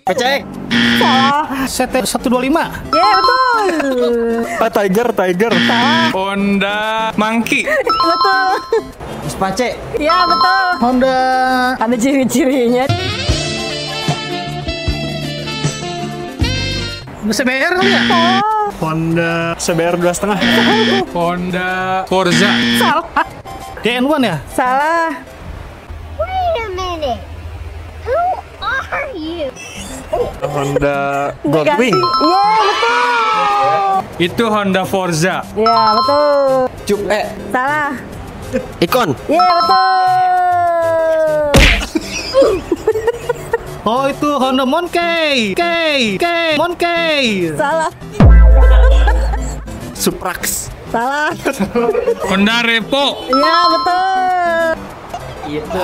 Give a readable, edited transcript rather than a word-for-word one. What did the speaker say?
Pecek. Salah. CT125. Ya betul. Tiger. Salah. Honda Monkey. Betul. Ispace. Ya betul. Honda Ada ciri-cirinya. CBR kali ya? Honda CBR 2,5. Honda Forza. Salah. DN1 ya? Salah. Wait a minute. Who are you? Honda Ganti. Goldwing. Iya betul. Itu Honda Forza. Ya betul. Cup Salah. Ikon. Iya betul. Oh itu Honda Monkey. Monkey. Salah. Suprax. Salah. Honda Revo. Iya betul. Itu